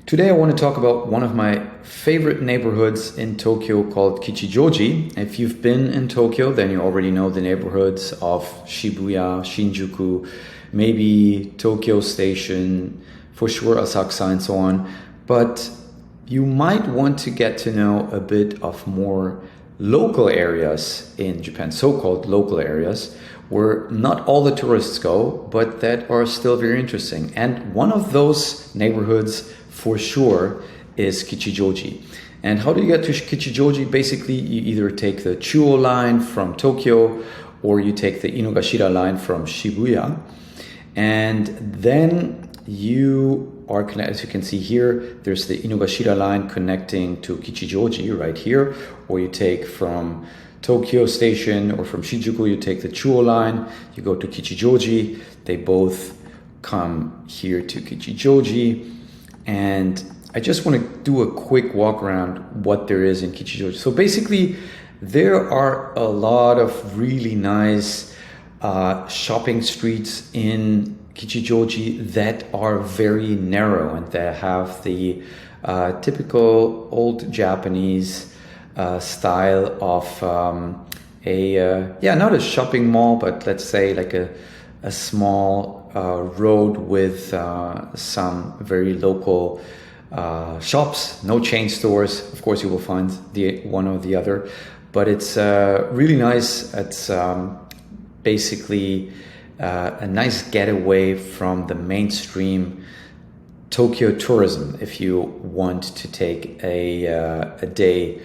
Today I want to talk about one of my favorite neighborhoods in Tokyo called Kichijoji. If you've been in Tokyo, then you already know the neighborhoods of Shibuya, Shinjuku, maybe Tokyo Station, for sure Asakusa and so on. But you might want to get to know a bit of more local areas in Japan, so-called local areas, where not all the tourists go, but that are still very interesting. And one of those neighborhoods for sure is Kichijoji. And how do you get to Kichijoji? Basically, you either take the Chuo line from Tokyo or you take the Inugashira line from Shibuya. And then you are connected, as you can see here, there's the Inugashira line connecting to Kichijoji right here, or you take from Tokyo Station or from Shinjuku, you take the Chuo line, you go to Kichijoji, they both come here to Kichijoji. And I just want to do a quick walk around what there is in Kichijoji. So basically, there are a lot of really nice shopping streets in Kichijoji that are very narrow and that have the typical old Japanese style of not a shopping mall, but let's say like a small road with some very local shops, no chain stores. Of course, you will find the one or the other, but it's really nice. It's basically a nice getaway from the mainstream Tokyo tourism if you want to take a day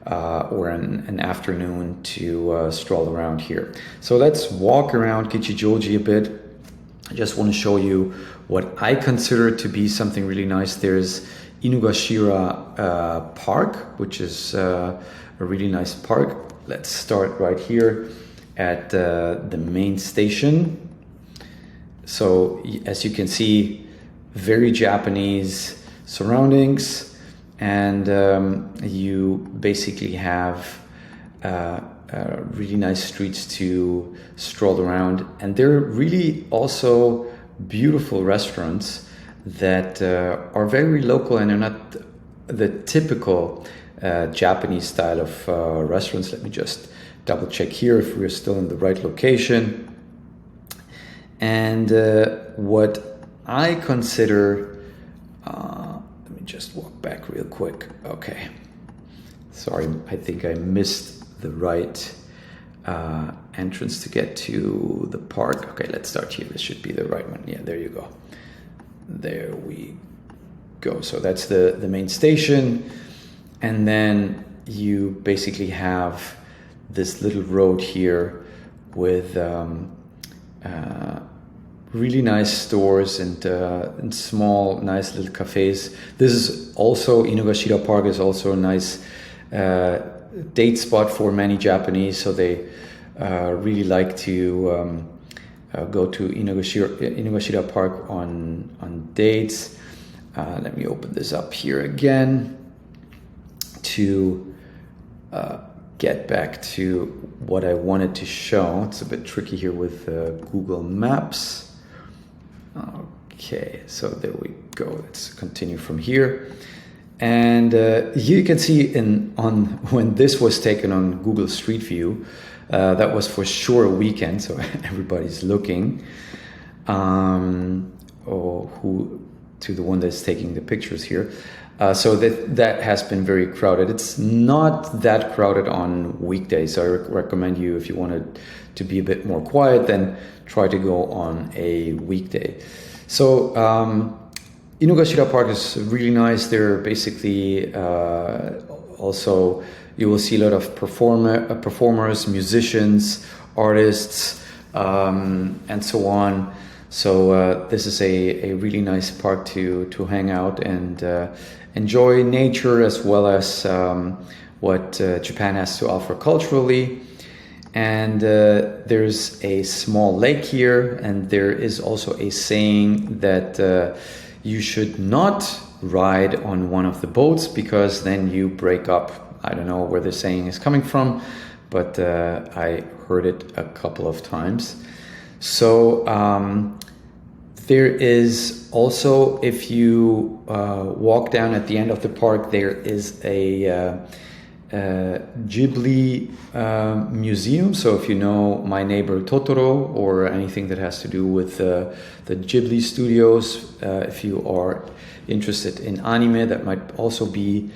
or an afternoon to stroll around here. So let's walk around Kichijoji a bit. I just want to show you what I consider to be something really nice. There's Inugashira Park, which is a really nice park. Let's start right here at the main station. So as you can see, very Japanese surroundings, and you basically have really nice streets to stroll around, and there are really also beautiful restaurants that are very local and are not the typical Japanese style of restaurants. Let me just double check here if we're still in the right location. And what I consider, let me just walk back real quick. Okay, sorry, I think I missed the right entrance to get to the park. Okay, let's start here. This should be the right one. Yeah, there you go. There we go. So that's the main station. And then you basically have this little road here with really nice stores and small, nice little cafes. This is also, Inugashira Park is also a nice date spot for many Japanese, so they really like to go to Inugashira Park on dates. Let me open this up here again to get back to what I wanted to show. It's a bit tricky here with Google Maps. Okay, so there we go. Let's continue from here. And here you can see when this was taken on Google Street View, that was for sure a weekend, so everybody's looking to the one that's taking the pictures here. So that has been very crowded. It's not that crowded on weekdays, so I recommend you, if you wanted to be a bit more quiet, then try to go on a weekday. So Inugashira Park is really nice. There basically also you will see a lot of performers, musicians, artists, and so on. So this is a really nice park to hang out and enjoy nature, as well as what Japan has to offer culturally. And there's a small lake here, and there is also a saying that you should not ride on one of the boats because then you break up. I don't know where the saying is coming from, but I heard it a couple of times. So There is also, if you walk down at the end of the park, there is a Ghibli museum. So if you know My Neighbor Totoro or anything that has to do with the Ghibli studios, if you are interested in anime, that might also be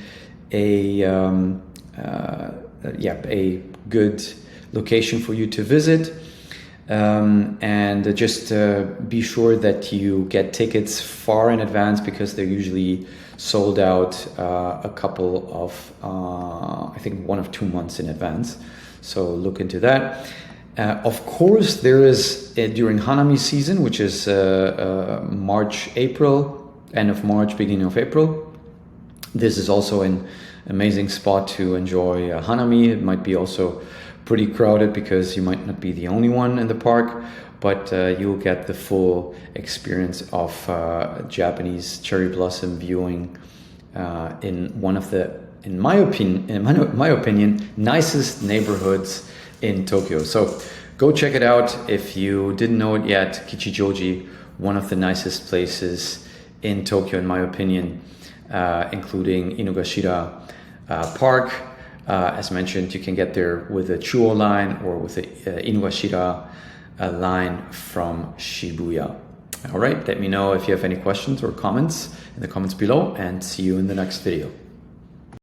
a good location for you to visit. And just be sure that you get tickets far in advance, because they're usually sold out a couple of, I think 1 or 2 months in advance. So look into that. Of course, there is during Hanami season, which is March, April, end of March, beginning of April. This is also an amazing spot to enjoy Hanami. It might be also pretty crowded because you might not be the only one in the park, but you'll get the full experience of Japanese cherry blossom viewing in one of the, in my opinion, nicest neighborhoods in Tokyo. So go check it out if you didn't know it yet. Kichijoji, one of the nicest places in Tokyo, in my opinion, including Inugashira Park. As mentioned, you can get there with a Chuo line or with the Inugashira line from Shibuya. All right, let me know if you have any questions or comments in the comments below, and see you in the next video.